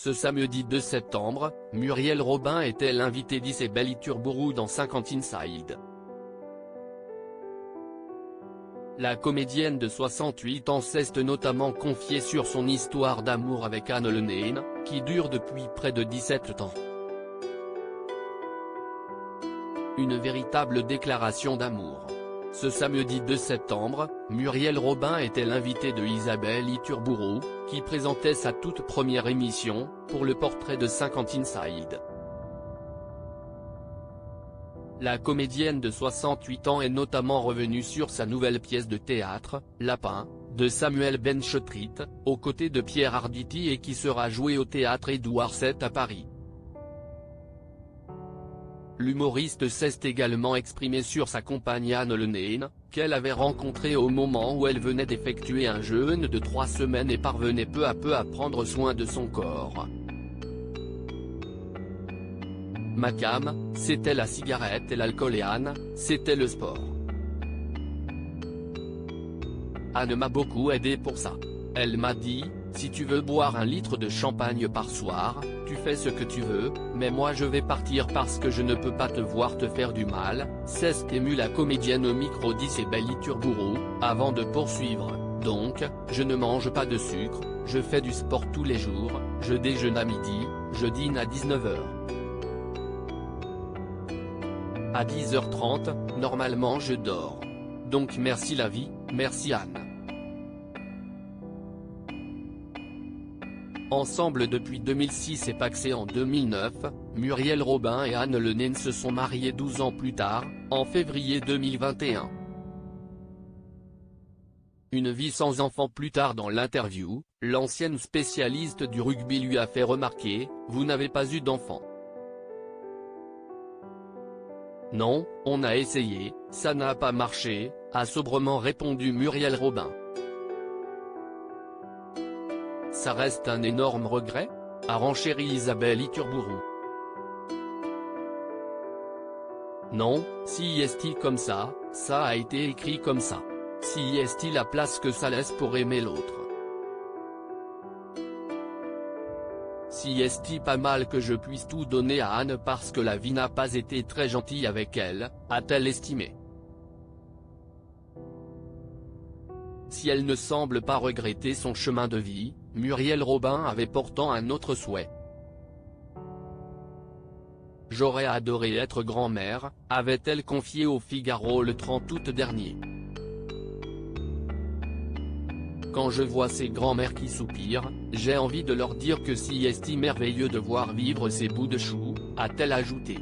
Ce samedi 2 septembre, Muriel Robin était l'invitée d'Isabelle Iturburu dans 50 Inside. La comédienne de 68 ans s'est notamment confiée sur son histoire d'amour avec Anne Lenneen, qui dure depuis près de 17 ans. Une véritable déclaration d'amour. Ce samedi 2 septembre, Muriel Robin était l'invitée de Isabelle Iturburu, qui présentait sa toute première émission, pour le portrait de 50 Inside. La comédienne de 68 ans est notamment revenue sur sa nouvelle pièce de théâtre, Lapin, de Samuel Benchetrit, aux côtés de Pierre Arditi et qui sera jouée au théâtre Édouard VII à Paris. L'humoriste s'est également exprimé sur sa compagne Anne Lenneen, qu'elle avait rencontrée au moment où elle venait d'effectuer un jeûne de 3 semaines et parvenait peu à peu à prendre soin de son corps. Ma cam, c'était la cigarette et l'alcool et Anne, c'était le sport. Anne m'a beaucoup aidé pour ça. Elle m'a dit, si tu veux boire 1 litre de champagne par soir, tu fais ce que tu veux, mais moi je vais partir parce que je ne peux pas te voir te faire du mal, s'est émue la comédienne au micro d'Isabelle Iturburu, avant de poursuivre, donc, je ne mange pas de sucre, je fais du sport tous les jours, je déjeune à midi, je dîne à 19h. À 10h30, normalement je dors. Donc merci la vie, merci Anne. Ensemble depuis 2006 et pacsés en 2009, Muriel Robin et Anne Lenneen se sont mariés 12 ans plus tard, en février 2021. Une vie sans enfant. Plus tard dans l'interview, l'ancienne spécialiste du rugby lui a fait remarquer, « Vous n'avez pas eu d'enfant ». « Non, on a essayé, ça n'a pas marché », a sobrement répondu Muriel Robin. Ça reste un énorme regret ? A renchéri Isabelle Iturburu. Non, si est-il comme ça a été écrit comme ça. Si est-il la place que ça laisse pour aimer l'autre. Si est-il pas mal que je puisse tout donner à Anne parce que la vie n'a pas été très gentille avec elle, a-t-elle estimé. Si elle ne semble pas regretter son chemin de vie, Muriel Robin avait pourtant un autre souhait. J'aurais adoré être grand-mère, avait-elle confié au Figaro le 30 août dernier. Quand je vois ces grands-mères qui soupirent, j'ai envie de leur dire que si est merveilleux de voir vivre ces bouts de chou, a-t-elle ajouté.